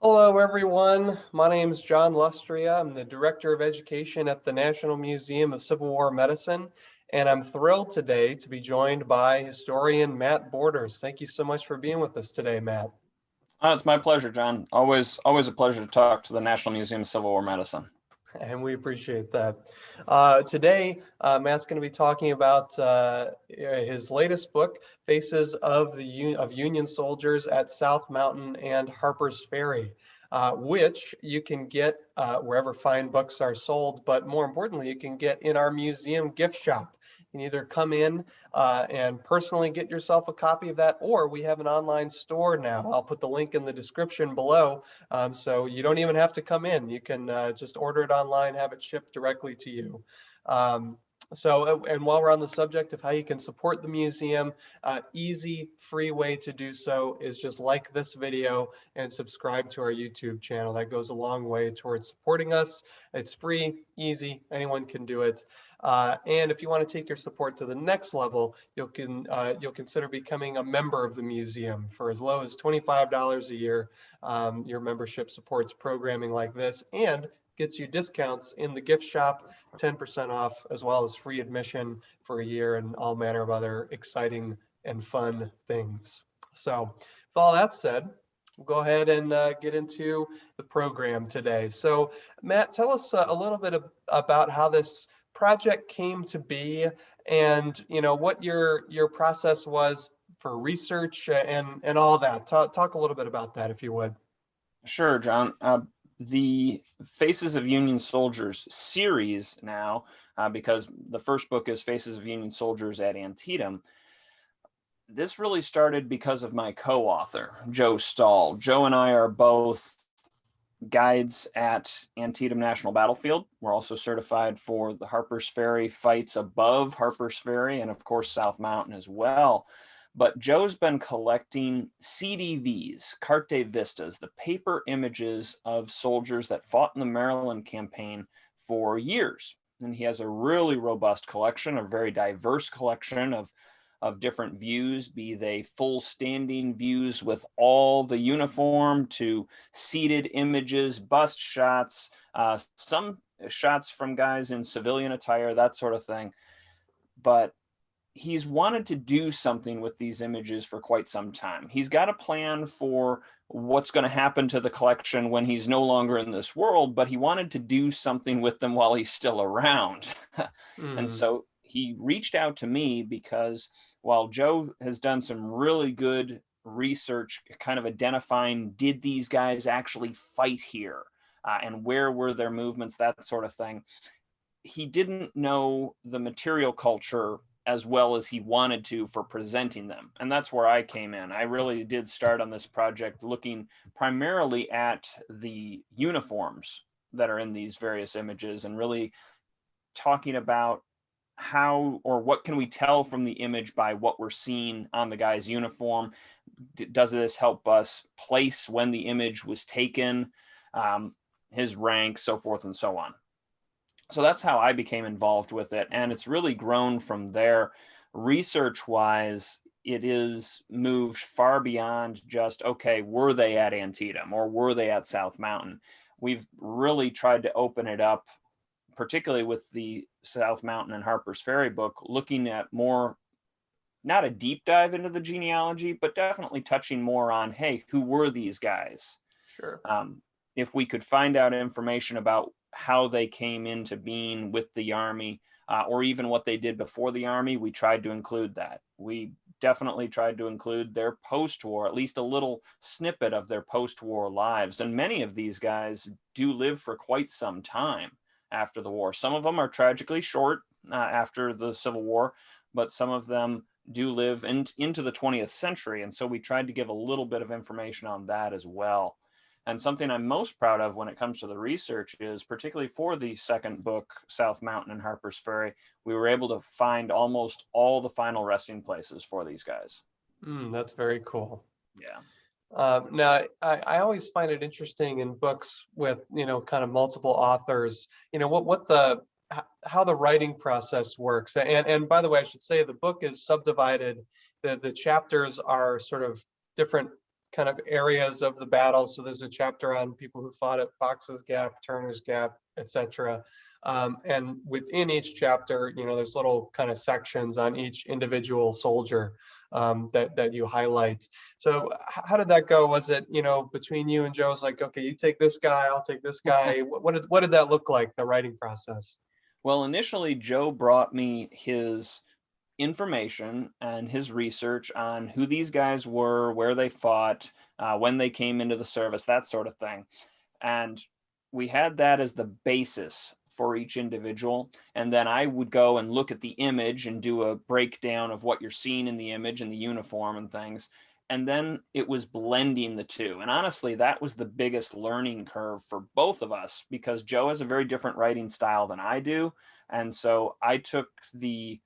Hello, everyone. My name is John Lustria. I'm the Director of Education at the National Museum of Civil War Medicine, and I'm thrilled today to be joined by historian Matt Borders. Thank you so much for being with us today, Matt. It's my pleasure, John. Always a pleasure to talk to the National Museum of Civil War Medicine. And we appreciate that. Today, Matt's going to be talking about his latest book, Faces of Union Soldiers at South Mountain and Harpers Ferry, which you can get wherever fine books are sold, but more importantly, you can get in our museum gift shop. You can either come in and personally get yourself a copy of that, or we have an online store now. I'll put the link in the description below, so you don't even have to come in. You can just order it online, have it shipped directly to you. And while we're on the subject of how you can support the museum, easy, free way to do so is just like this video and subscribe to our YouTube channel. That goes a long way towards supporting us. It's free, easy, anyone can do it. And if you want to take your support to the next level, you'll consider becoming a member of the museum for as low as $25 a year. Your membership supports programming like this and gets you discounts in the gift shop, 10% off, as well as free admission for a year and all manner of other exciting and fun things. So with all that said, we'll go ahead and get into the program today. So Matt, tell us a little bit about how this project came to be and what your process was for research and all that. Talk a little bit about that if you would. Sure, John. The Faces of Union Soldiers series now, because the first book is Faces of Union Soldiers at Antietam. This really started because of my co-author, Joe Stahl. Joe and I are both guides at Antietam National Battlefield. We're also certified for the Harpers Ferry fights above Harpers Ferry and, of course, South Mountain as well. But Joe's been collecting CDVs, carte vistas, the paper images of soldiers that fought in the Maryland campaign for years. And he has a really robust collection, a very diverse collection of different views, be they full standing views with all the uniform to seated images, bust shots, some shots from guys in civilian attire, that sort of thing. But he's wanted to do something with these images for quite some time. He's got a plan for what's going to happen to the collection when he's no longer in this world, but he wanted to do something with them while he's still around. And so he reached out to me because while Joe has done some really good research, kind of identifying, did these guys actually fight here? And where were their movements, that sort of thing. He didn't know the material culture as well as he wanted to for presenting them. And that's where I came in. I really did start on this project looking primarily at the uniforms that are in these various images and really talking about how or what can we tell from the image by what we're seeing on the guy's uniform. Does this help us place when the image was taken, his rank, so forth and so on. So that's how I became involved with it. And it's really grown from there. Research wise, it is moved far beyond just, okay, were they at Antietam or were they at South Mountain? We've really tried to open it up, particularly with the South Mountain and Harpers Ferry book, looking at more, not a deep dive into the genealogy, but definitely touching more on, hey, who were these guys? Sure. If we could find out information about how they came into being with the Army, or even what they did before the Army, we tried to include that. We definitely tried to include their post-war, at least a little snippet of their post-war lives. And many of these guys do live for quite some time after the war. Some of them are tragically short after the Civil War, but some of them do live into the 20th century. And so we tried to give a little bit of information on that as well. And something I'm most proud of when it comes to the research is, particularly for the second book, South Mountain and Harpers Ferry, we were able to find almost all the final resting places for these guys. That's very cool. Yeah. Now, I always find it interesting in books with, kind of multiple authors, how the writing process works. And by the way, I should say the book is subdivided. The chapters are sort of different kind of areas of the battle. So there's a chapter on people who fought at Fox's Gap, Turner's Gap, etc. And within each chapter, there's little kind of sections on each individual soldier that you highlight. So how did that go? Was it, between you and Joe, it's like, okay, you take this guy, I'll take this guy. What did that look like, the writing process? Well, initially, Joe brought me his information and his research on who these guys were, where they fought, when they came into the service, that sort of thing. And we had that as the basis for each individual. And then I would go and look at the image and do a breakdown of what you're seeing in the image and the uniform and things. And then it was blending the two. And honestly, that was the biggest learning curve for both of us, because Joe has a very different writing style than I do. And so I took these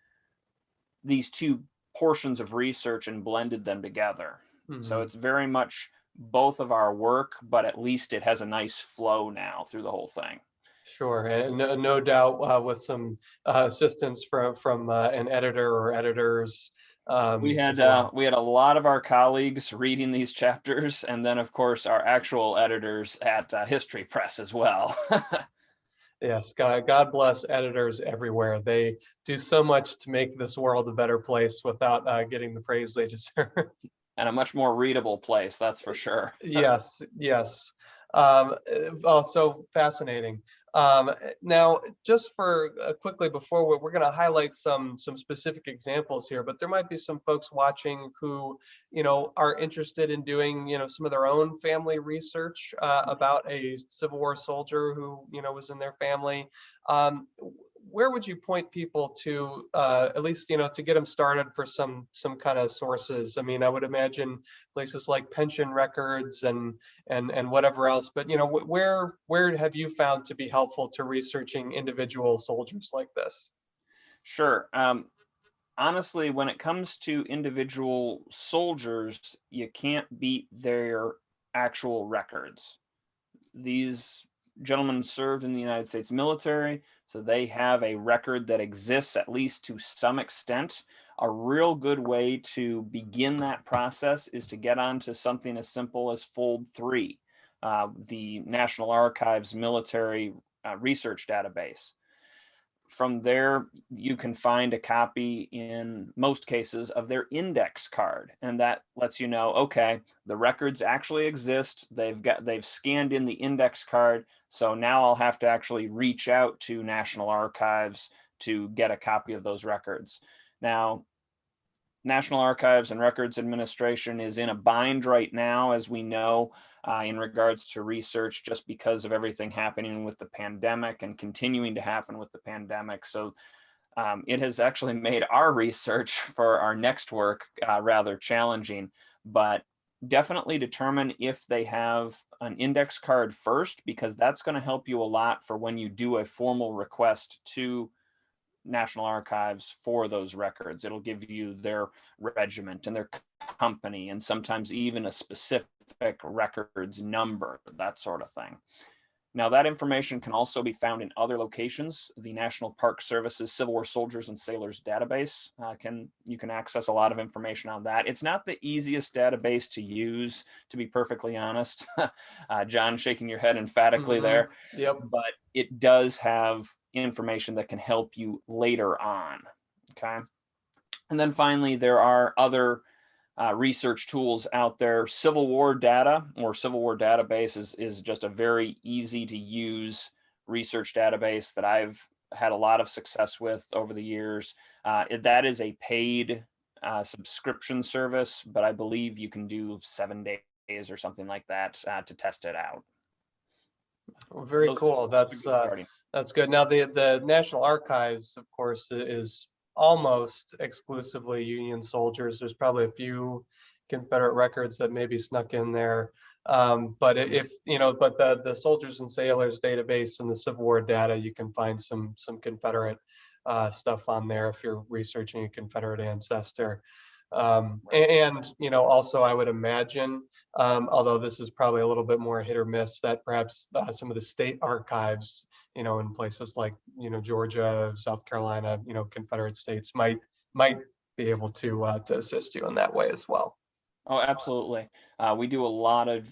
two portions of research and blended them together. So it's very much both of our work, but at least it has a nice flow now through the whole thing. Sure, and no doubt with some assistance from an editor or editors as well. We had a lot of our colleagues reading these chapters, and then of course our actual editors at History Press as well. Yes, God bless editors everywhere. They do so much to make this world a better place without getting the praise they deserve. And a much more readable place, that's for sure. Yes, yes. So fascinating. Now, just for quickly before we're going to highlight some specific examples here, but there might be some folks watching who, are interested in doing, some of their own family research about a Civil War soldier who, was in their family. Where would you point people to, at least, to get them started for some kind of sources? I mean, I would imagine places like pension records and whatever else, but where have you found to be helpful to researching individual soldiers like this? Sure. Honestly, when it comes to individual soldiers, you can't beat their actual records. These gentlemen served in the United States military, so they have a record that exists, at least to some extent. A real good way to begin that process is to get onto something as simple as Fold 3, the National Archives military research database. From there, you can find a copy in most cases of their index card, and that lets you know, okay, the records actually exist. They've scanned in the index card, so now I'll have to actually reach out to National Archives to get a copy of those records. Now, National Archives and Records Administration is in a bind right now, as we know, in regards to research, just because of everything happening with the pandemic and continuing to happen with the pandemic. So it has actually made our research for our next work rather challenging, but definitely determine if they have an index card first, because that's going to help you a lot for when you do a formal request to National Archives for those records. It'll give you their regiment and their company, and sometimes even a specific records number, that sort of thing. Now, that information can also be found in other locations. The National Park Service's Civil War Soldiers and Sailors database, you can access a lot of information on that. It's not the easiest database to use, to be perfectly honest. John shaking your head emphatically there. Yep. But it does have information that can help you later on. Okay. And then finally, there are other research tools out there. Civil War data or Civil War database is just a very easy to use research database that I've had a lot of success with over the years. That is a paid subscription service, but I believe you can do 7 days or something like that to test it out. Well, very cool. That's good. Now, the National Archives, of course, is almost exclusively Union soldiers. There's probably a few Confederate records that maybe snuck in there. But but the Soldiers and Sailors database and the Civil War data, you can find some Confederate stuff on there if you're researching a Confederate ancestor. And also I would imagine, although this is probably a little bit more hit or miss, that perhaps some of the state archives, in places like, Georgia, South Carolina, Confederate states might be able to assist you in that way as well. Oh, absolutely. We do a lot of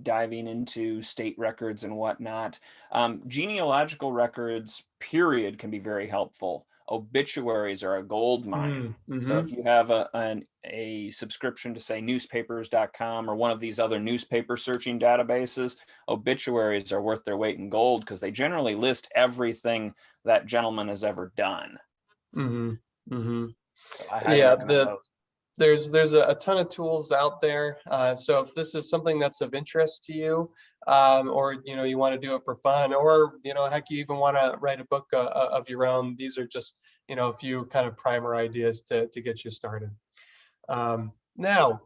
diving into state records and whatnot. Genealogical records, period, can be very helpful. Obituaries are a gold mine. So Mm-hmm. if you have a subscription to, say, newspapers.com or one of these other newspaper searching databases, obituaries are worth their weight in gold because they generally list everything that gentleman has ever done. Mm-hmm. Mm-hmm. So I highly Yeah, recommend those. there's a ton of tools out there. So if this is something that's of interest to you, or you want to do it for fun, or heck, you even want to write a book of your own, these are just a few kind of primer ideas to get you started. Now,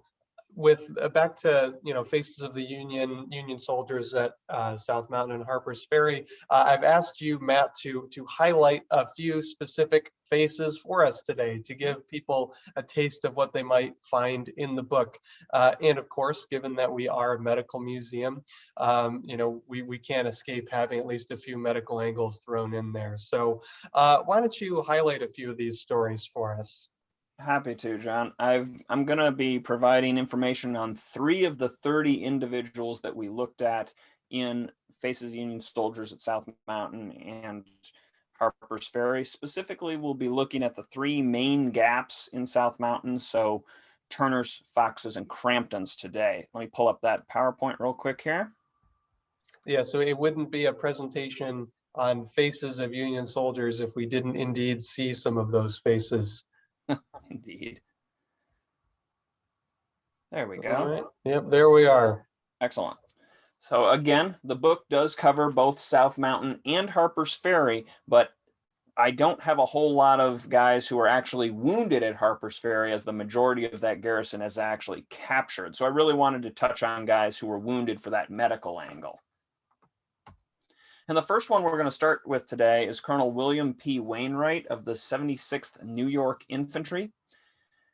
with back to Faces of the Union soldiers at South Mountain and Harpers Ferry, I've asked you, Matt, to highlight a few specific faces for us today to give people a taste of what they might find in the book. And of course, given that we are a medical museum, we can't escape having at least a few medical angles thrown in there. So why don't you highlight a few of these stories for us? Happy to, John. I'm going to be providing information on 3 of the 30 individuals that we looked at in Faces of Union Soldiers at South Mountain and Harpers Ferry. Specifically, we'll be looking at the 3 main gaps in South Mountain. So Turners, Foxes, and Cramptons today. Let me pull up that PowerPoint real quick here. Yeah, so it wouldn't be a presentation on Faces of Union soldiers if we didn't indeed see some of those faces. Indeed. There we All go. right. Yep, there we are. Excellent. So again, the book does cover both South Mountain and Harpers Ferry, but I don't have a whole lot of guys who are actually wounded at Harpers Ferry, as the majority of that garrison is actually captured. So I really wanted to touch on guys who were wounded for that medical angle. And the first one we're going to start with today is Colonel William Pwainwright of the 76th New York Infantry.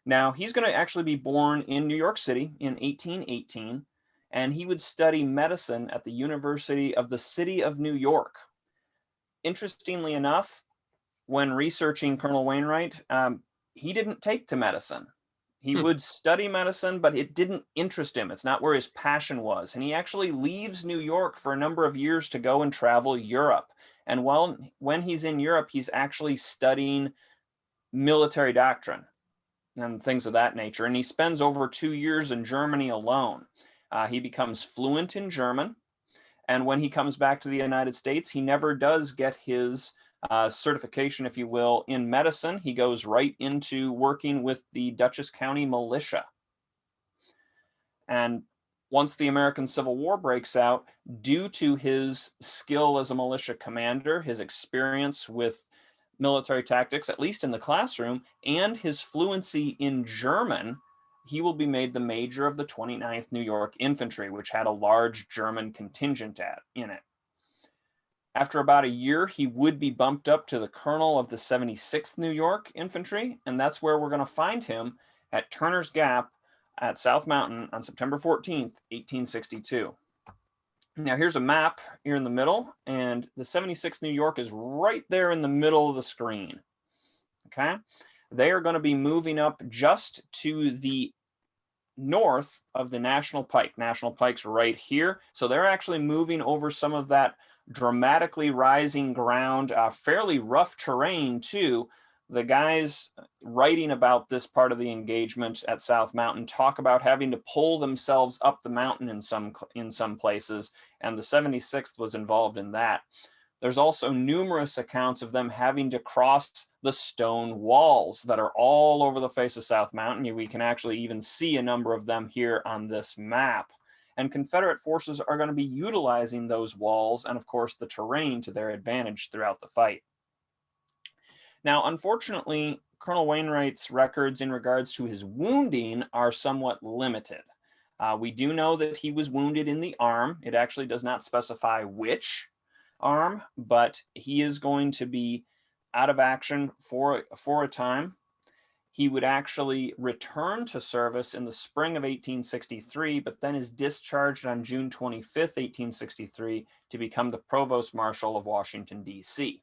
Now, he's going to actually be born in New York City in 1818, and he would study medicine at the University of the City of New York. Interestingly enough, when researching Colonel Wainwright, he didn't take to medicine. He Hmm. would study medicine, but it didn't interest him. It's not where his passion was. And he actually leaves New York for a number of years to go and travel Europe. And when he's in Europe, he's actually studying military doctrine and things of that nature. And he spends over 2 years in Germany alone. He becomes fluent in German. And when he comes back to the United States, he never does get his certification, if you will, in medicine. He goes right into working with the Dutchess County militia. And once the American Civil War breaks out, due to his skill as a militia commander, his experience with military tactics, at least in the classroom, and his fluency in German, he will be made the major of the 29th New York Infantry, which had a large German contingent in it. After about a year, he would be bumped up to the colonel of the 76th New York Infantry, and that's where we're going to find him at Turner's Gap at South Mountain on September 14th, 1862. Now, here's a map here in the middle, and the 76th New York is right there in the middle of the screen. Okay? They are going to be moving up just to the north of the National Pike. National Pike's right here. So they're actually moving over some of that dramatically rising ground, fairly rough terrain too. The guys writing about this part of the engagement at South Mountain talk about having to pull themselves up the mountain in some places, and the 76th was involved in that. There's also numerous accounts of them having to cross the stone walls that are all over the face of South Mountain. We can actually even see a number of them here on this map. And Confederate forces are going to be utilizing those walls and, of course, the terrain to their advantage throughout the fight. Now, unfortunately, Colonel Wainwright's records in regards to his wounding are somewhat limited. We do know that he was wounded in the arm. It actually does not specify which arm, but he is going to be out of action for a time. He would actually return to service in the spring of 1863, but then is discharged on June 25th, 1863, to become the Provost Marshal of Washington, D.C.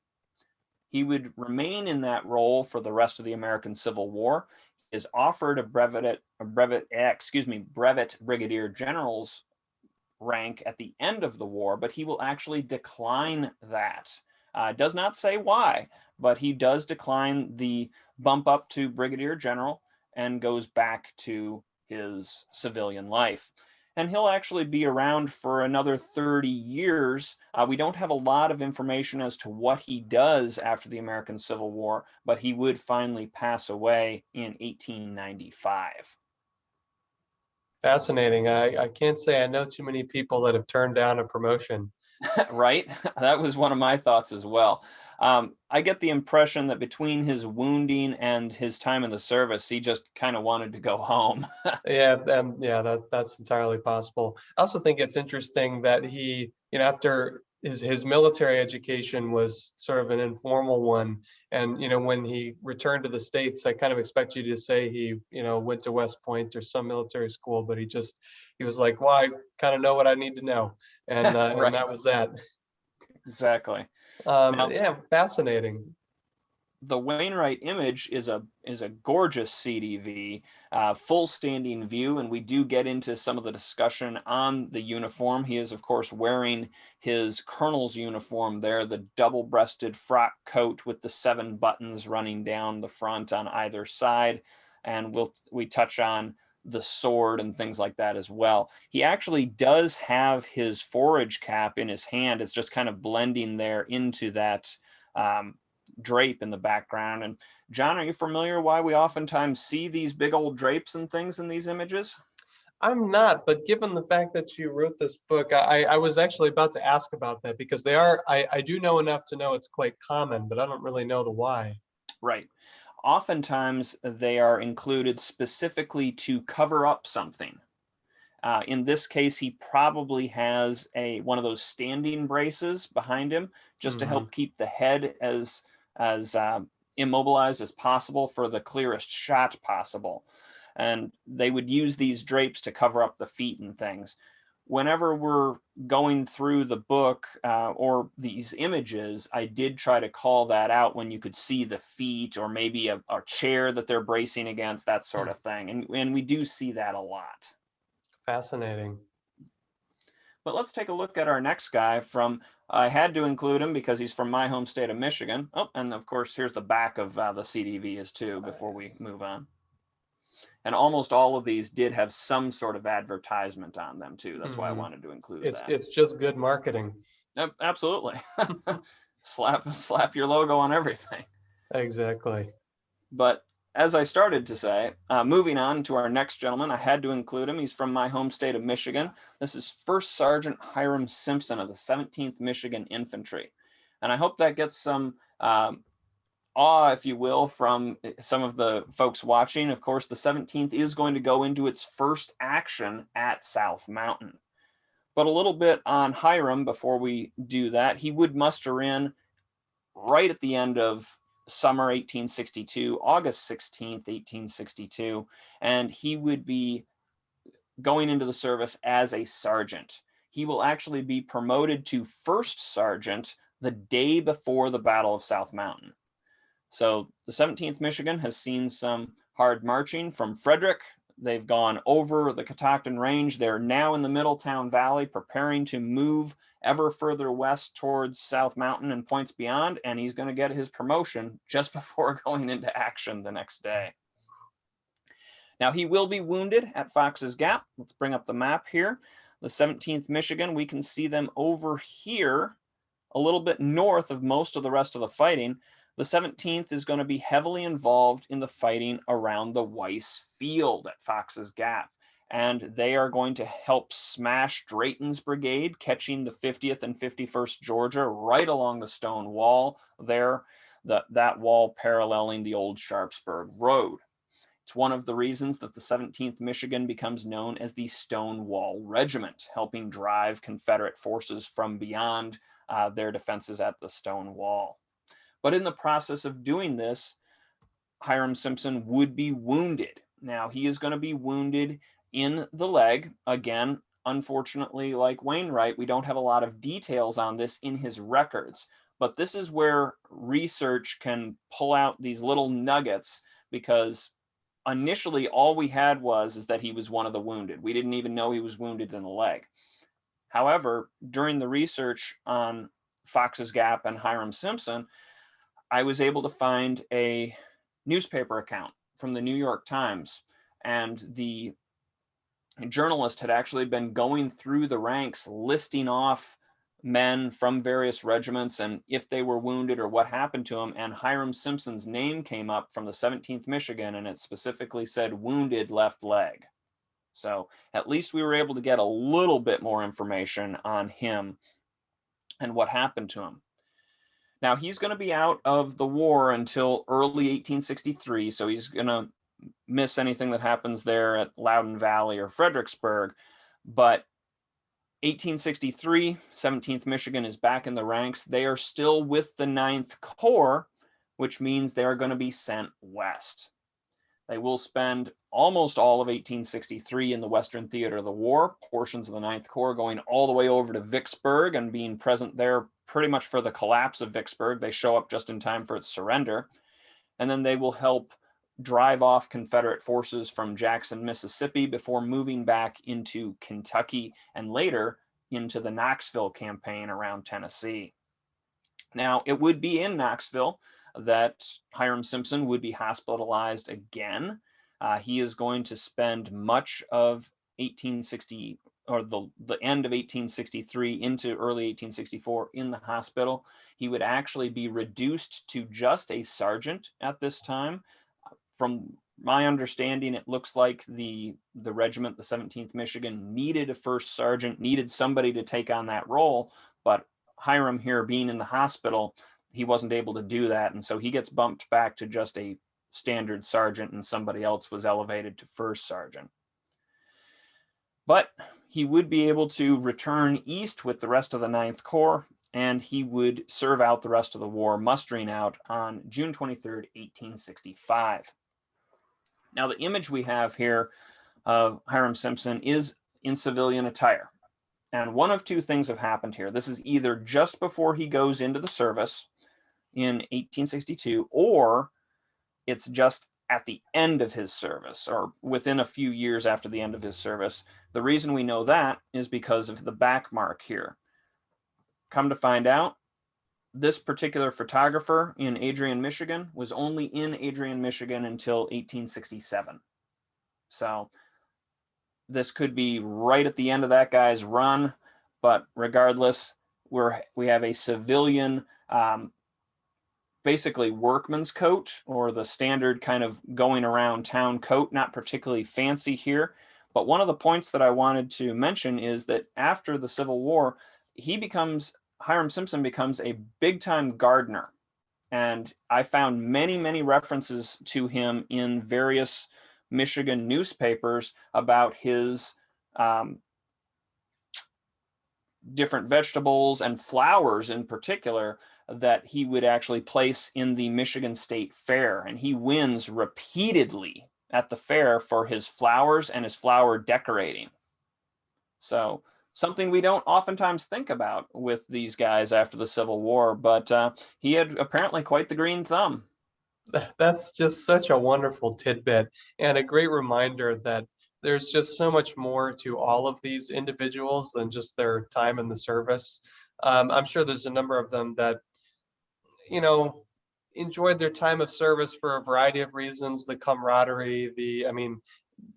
He would remain in that role for the rest of the American Civil War. is offered brevet brigadier general's rank at the end of the war, but he will actually decline that. Does not say why, but he does decline the bump up to brigadier general and goes back to his civilian life. And he'll actually be around for another 30 years. We don't have a lot of information as to what he does after the American Civil War, but he would finally pass away in 1895. Fascinating. I can't say I know too many people that have turned down a promotion. Right? That was one of my thoughts as well. I get the impression that between his wounding and his time in the service, he just kind of wanted to go home. Yeah, yeah, that's entirely possible. I also think it's interesting that he, after his military education was sort of an informal one, and when he returned to the States, I kind of expect you to say he, went to West Point or some military school, but he was like, well, I kind of know what I need to know, and Right, that was that. exactly. Now, Yeah, fascinating. the Wainwright image is a gorgeous CDV, full standing view, and we do get into some of the discussion on the uniform. He is, of course, wearing his colonel's uniform there, the double-breasted frock coat with the 7 buttons running down the front on either side, and we touch on the sword and things like that as well. He actually does have his forage cap in his hand. It's just kind of blending there into that drape in the background. And John, are you familiar why we oftentimes see these big old drapes and things in these images? I'm not, but given the fact that you wrote this book, I was actually about to ask about that because they are, I do know enough to know it's quite common, but I don't really know the why. Right. Oftentimes they are included specifically to cover up something. In this case, he probably has one of those standing braces behind him just to Hmm. help keep the head as immobilized as possible for the clearest shot possible. And they would use these drapes to cover up the feet and things. Whenever we're going through the book or these images, I did try to call that out when you could see the feet or maybe a chair that they're bracing against, that sort of thing. And we do see that a lot. Fascinating. But let's take a look at our next guy from, I had to include him because he's from my home state of Michigan. Oh, and of course, here's the back of the CDV is too, before we move on. And almost all of these did have some sort of advertisement on them too. That's why I Hmm. wanted to include It's that. it's just good marketing. Absolutely. slap your logo on everything. Exactly. But as I started to say, moving on to our next gentleman, I had to include him. He's from my home state of Michigan. This is First Sergeant Hiram Simpson of the 17th Michigan Infantry. And I hope that gets some awe, if you will, from some of the folks watching. Of course, the 17th is going to go into its first action at South Mountain. But a little bit on Hiram before we do that. He would muster in right at the end of summer 1862, August 16th, 1862, and he would be going into the service as a sergeant. He will actually be promoted to first sergeant the day before the Battle of South Mountain. So the 17th Michigan has seen some hard marching from Frederick. They've gone over the Catoctin Range. They're now in the Middletown Valley, preparing to move ever further west towards South Mountain and points beyond, and he's going to get his promotion just before going into action the next day. Now, he will be wounded at Fox's Gap. Let's bring up the map here. The 17th Michigan, we can see them over here, a little bit north of most of the rest of the fighting. The 17th is going to be heavily involved in the fighting around the Weiss Field at Fox's Gap. And they are going to help smash Drayton's brigade, catching the 50th and 51st Georgia right along the stone wall there, that wall paralleling the old Sharpsburg Road. It's one of the reasons that the 17th Michigan becomes known as the Stonewall Regiment, helping drive Confederate forces from beyond their defenses at the stone wall. But in the process of doing this, Hiram Simpson would be wounded. Now, he is going to be wounded in the leg. Again, unfortunately, like Wainwright, we don't have a lot of details on this in his records. But this is where research can pull out these little nuggets, because initially all we had is that he was one of the wounded. We didn't even know he was wounded in the leg. However, during the research on Fox's Gap and Hiram Simpson, I was able to find a newspaper account from the New York Times, and the journalist had actually been going through the ranks listing off men from various regiments and if they were wounded or what happened to them. And Hiram Simpson's name came up from the 17th Michigan, and it specifically said wounded left leg. So at least we were able to get a little bit more information on him and what happened to him. Now, he's going to be out of the war until early 1863, so he's going to miss anything that happens there at Loudon Valley or Fredericksburg. But 1863, 17th Michigan is back in the ranks. They are still with the 9th Corps, which means they are going to be sent west. They will spend almost all of 1863 in the Western Theater of the War, portions of the 9th Corps going all the way over to Vicksburg and being present there pretty much for the collapse of Vicksburg. They show up just in time for its surrender. And then they will help drive off Confederate forces from Jackson, Mississippi, before moving back into Kentucky and later into the Knoxville campaign around Tennessee. Now, it would be in Knoxville that Hiram Simpson would be hospitalized again. He is going to spend much of 1860 or the end of 1863 into early 1864 in the hospital. He would actually be reduced to just a sergeant at this time. From my understanding, it looks like the regiment, the 17th Michigan, needed a first sergeant, needed somebody to take on that role, but Hiram here being in the hospital, he wasn't able to do that, and so he gets bumped back to just a standard sergeant, and somebody else was elevated to first sergeant. But he would be able to return east with the rest of the 9th Corps, and he would serve out the rest of the war, mustering out on June 23rd, 1865. Now, the image we have here of Hiram Simpson is in civilian attire. And one of two things have happened here. This is either just before he goes into the service in 1862, or it's just at the end of his service, or within a few years after the end of his service. The reason we know that is because of the back mark here. Come to find out, this particular photographer in Adrian, Michigan, was only in Adrian, Michigan until 1867. So this could be right at the end of that guy's run, but regardless, we have a civilian, basically workman's coat, or the standard kind of going around town coat, not particularly fancy here. But one of the points that I wanted to mention is that after the Civil War, Hiram Simpson becomes a big-time gardener. And I found many, many references to him in various Michigan newspapers about his different vegetables and flowers in particular that he would actually place in the Michigan State Fair. And he wins repeatedly at the fair for his flowers and his flower decorating. So something we don't oftentimes think about with these guys after the Civil War, but he had apparently quite the green thumb. That's just such a wonderful tidbit and a great reminder that there's just so much more to all of these individuals than just their time in the service. I'm sure there's a number of them that, enjoyed their time of service for a variety of reasons, the camaraderie,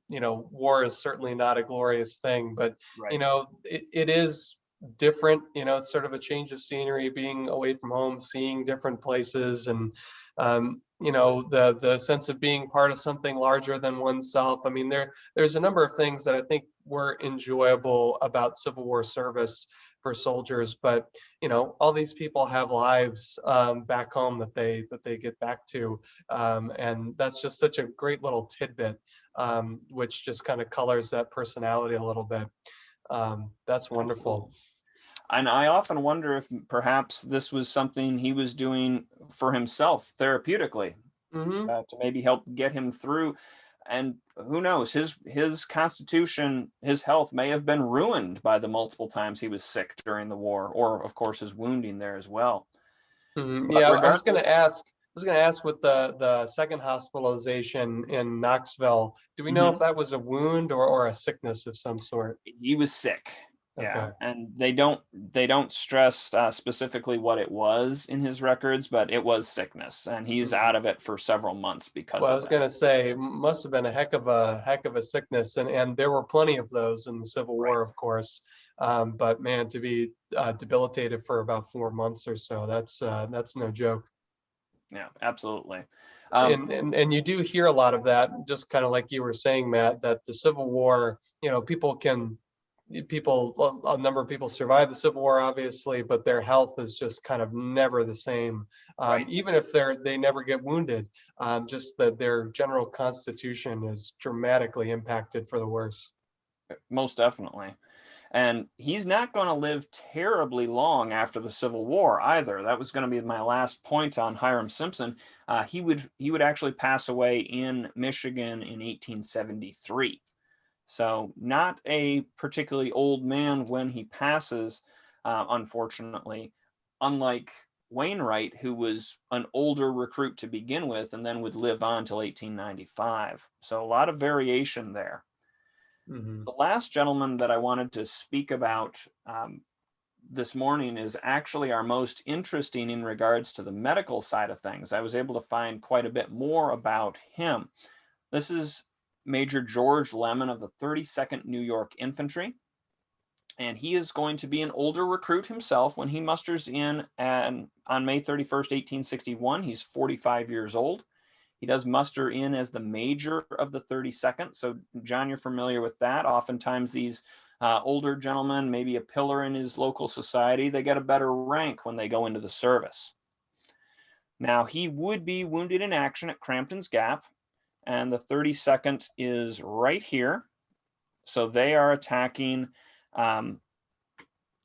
war is certainly not a glorious thing, but, Right. it is different, it's sort of a change of scenery, being away from home, seeing different places, and, the sense of being part of something larger than oneself. I mean, there's a number of things that I think were enjoyable about Civil War service for soldiers, but all these people have lives back home that they get back to, and that's just such a great little tidbit, which just kind of colors that personality a little bit. That's wonderful. And I often wonder if perhaps this was something he was doing for himself therapeutically, Hmm. to maybe help get him through. And who knows, his constitution, his health may have been ruined by the multiple times he was sick during the war, or of course his wounding there as well. But Yeah, I was going regardless, to ask, was going to ask, with the second hospitalization in Knoxville, do we know if that was a wound or a sickness of some sort? He was sick. Yeah, Okay. and they don't stress specifically what it was in his records, but it was sickness, and he's Mhm. out of it for several months because Well, I of was that. going to say, must have been a heck of a sickness, and there were plenty of those in the Civil Right. War, of course. But man, to be debilitated for about 4 months or so, that's no joke. Yeah, absolutely. Um, And you do hear a lot of that, just kind of like you were saying, Matt, that the Civil War, a number of people survive the Civil War, obviously, but their health is just kind of never the same. right. Even if they never get wounded, just that their general constitution is dramatically impacted for the worse. Most definitely. And he's not going to live terribly long after the Civil War either. That was going to be my last point on Hiram Simpson. He would actually pass away in Michigan in 1873. So not a particularly old man when he passes, unfortunately. Unlike Wainwright, who was an older recruit to begin with, and then would live on till 1895. So a lot of variation there. Hmm. The last gentleman that I wanted to speak about this morning is actually our most interesting in regards to the medical side of things. I was able to find quite a bit more about him. This is Major George Lemon of the 32nd New York Infantry, and he is going to be an older recruit himself when he musters in on May 31st, 1861. He's 45 years old. He does muster in as the major of the 32nd. So, John, you're familiar with that. Oftentimes, these older gentlemen, maybe a pillar in his local society, they get a better rank when they go into the service. Now, he would be wounded in action at Crampton's Gap, and the 32nd is right here. So, they are attacking.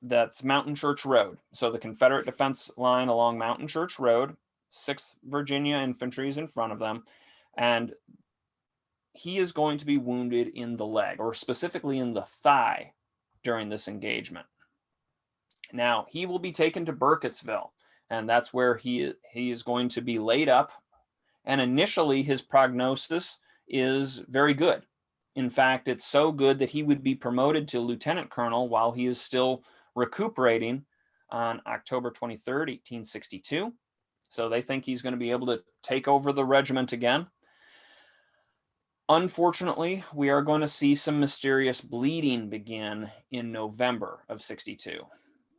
That's Mountain Church Road. So, the Confederate defense line along Mountain Church Road, 6th Virginia Infantry is in front of them. And he is going to be wounded in the leg, or specifically in the thigh, during this engagement. Now, he will be taken to Burkittsville, and that's where he is going to be laid up. And initially, his prognosis is very good. In fact, it's so good that he would be promoted to lieutenant colonel while he is still recuperating on October 23rd, 1862. So they think he's going to be able to take over the regiment again. Unfortunately, we are going to see some mysterious bleeding begin in November of 62.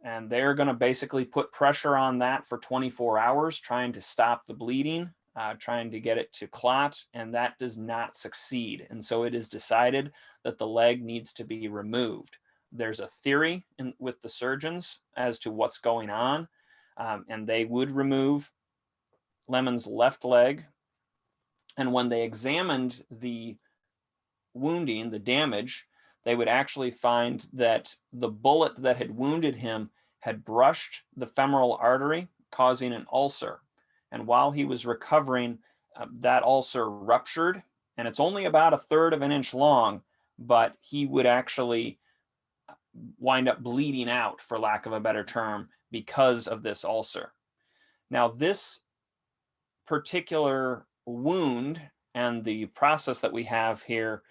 And they're going to basically put pressure on that for 24 hours, trying to stop the bleeding, trying to get it to clot, and that does not succeed. And so it is decided that the leg needs to be removed. There's a theory with the surgeons as to what's going on, and they would remove Lemon's left leg. And when they examined the wounding, the damage, they would actually find that the bullet that had wounded him had brushed the femoral artery, causing an ulcer. And while he was recovering, that ulcer ruptured, and it's only about a third of an inch long, but he would actually wind up bleeding out, for lack of a better term, because of this ulcer. Now, this particular wound and the process that we have here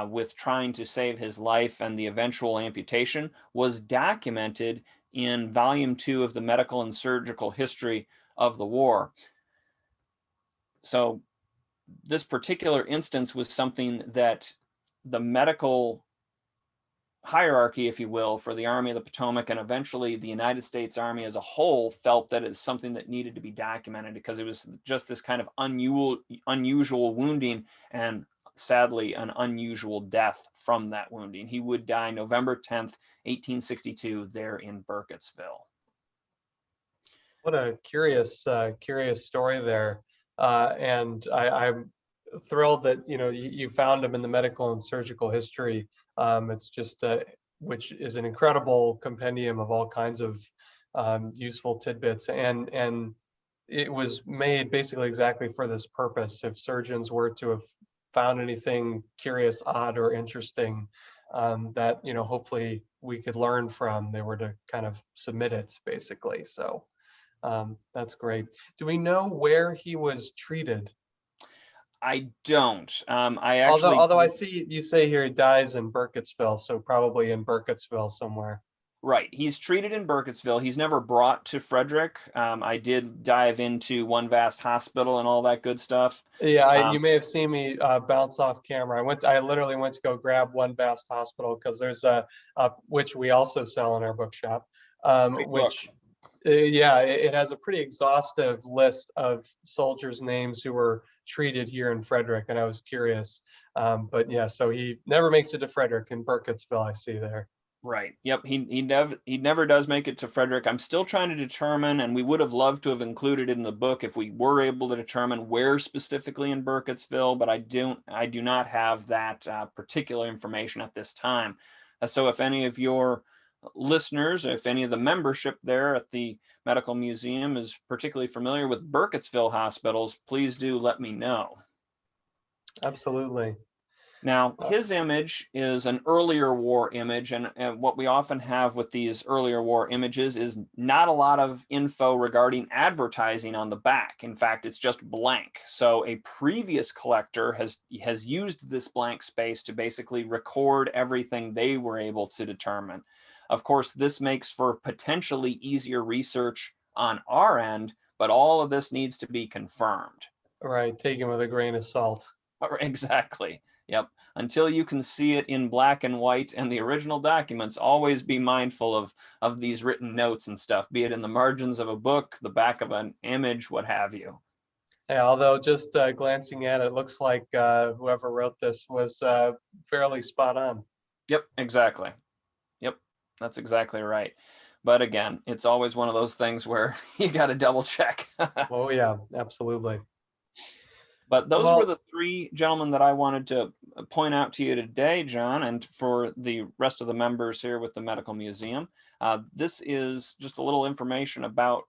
with trying to save his life and the eventual amputation was documented in volume 2 of the medical and surgical history of the war. So this particular instance was something that the medical hierarchy, if you will, for the Army of the Potomac and eventually the United States Army as a whole felt that it's something that needed to be documented because it was just this kind of unusual wounding and sadly an unusual death from that wounding. He would die November 10th, 1862 there in Burkittsville. What a curious story there. And I'm thrilled that you found him in the medical and surgical history. It's just which is an incredible compendium of all kinds of useful tidbits, and it was made basically exactly for this purpose. If surgeons were to have found anything curious, odd, or interesting, that hopefully we could learn from, they were to kind of submit it basically. So That's great. Do we know where he was treated? I don't. I Although, actually although I see you say here he dies in Burkittsville, so probably in Burkittsville somewhere. Right. He's treated in Burkittsville. He's never brought to Frederick. I did dive into One Vast Hospital and all that good stuff. Yeah, Um, you may have seen me bounce off camera. I literally went to go grab One Vast Hospital because there's which we also sell in our bookshop, Great book. which, yeah, it has a pretty exhaustive list of soldiers' names who were treated here in Frederick, and I was curious. But yeah, so he never makes it to Frederick in Burkittsville, I see there. Right. Yep. He never does make it to Frederick. I'm still trying to determine, and we would have loved to have included it in the book if we were able to determine where specifically in Burkittsville, but I do not have that particular information at this time. So if any of your listeners, if any of the membership there at the Medical Museum is particularly familiar with Burkittsville hospitals, please do let me know. Absolutely. Now, his image is an earlier war image, and what we often have with these earlier war images is not a lot of info regarding advertising on the back. In fact, it's just blank. So a previous collector has used this blank space to basically record everything they were able to determine. Of course, this makes for potentially easier research on our end, but all of this needs to be confirmed. Right, taken with a grain of salt. Exactly. Yep. Until you can see it in black and white and the original documents, always be mindful of these written notes and stuff, be it in the margins of a book, the back of an image, what have you. Yeah, although just glancing at it, looks like whoever wrote this was fairly spot on. Yep, exactly. Yep, that's exactly right. But again, it's always one of those things where you got to double check. Oh yeah, absolutely. But those were Well, the three gentlemen that I wanted to point out to you today, John, and for the rest of the members here with the Medical Museum. This is just a little information about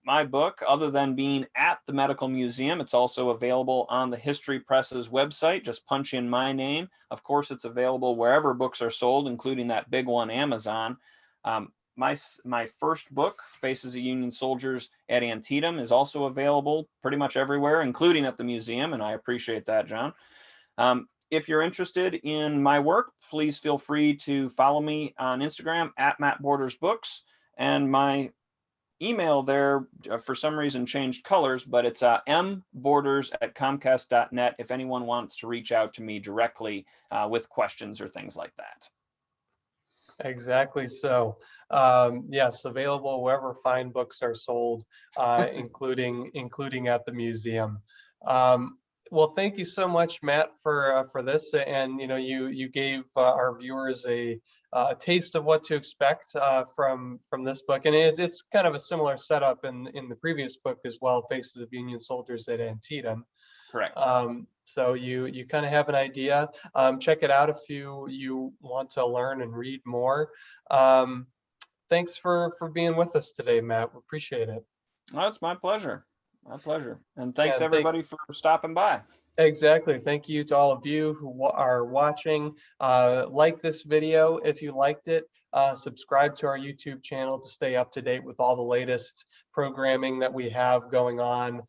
my book. Other than being at the Medical Museum, it's also available on the History Press's website. Just punch in my name. Of course, it's available wherever books are sold, including that big one, Amazon. My first book, Faces of Union Soldiers at Antietam, is also available pretty much everywhere, including at the museum, and I appreciate that, John. If you're interested in my work, please feel free to follow me on Instagram at Matt Borders Books, and my email there for some reason changed colors, but it's mborders@comcast.net if anyone wants to reach out to me directly with questions or things like that. exactly so. Yes, available wherever fine books are sold, including at the museum. Well, thank you so much, Matt, for this, and you gave our viewers a taste of what to expect from this book, and it's kind of a similar setup in the previous book as well, Faces of Union Soldiers at Antietam. Correct. So you kind of have an idea. Check it out if you want to learn and read more. Um, Thanks for being with us today, Matt. We appreciate it. Well, it's my pleasure. My pleasure. And thanks And everybody for stopping by. exactly. Thank you to all of you who are watching. Like this video if you liked it. Subscribe to our YouTube channel to stay up to date with all the latest programming that we have going on.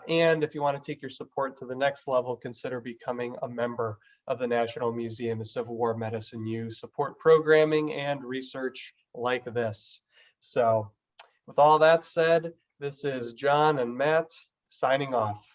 And if you want to take your support to the next level, consider becoming a member of the National Museum of Civil War Medicine. You support programming and research like this. So with all that said, this is John and Matt signing off.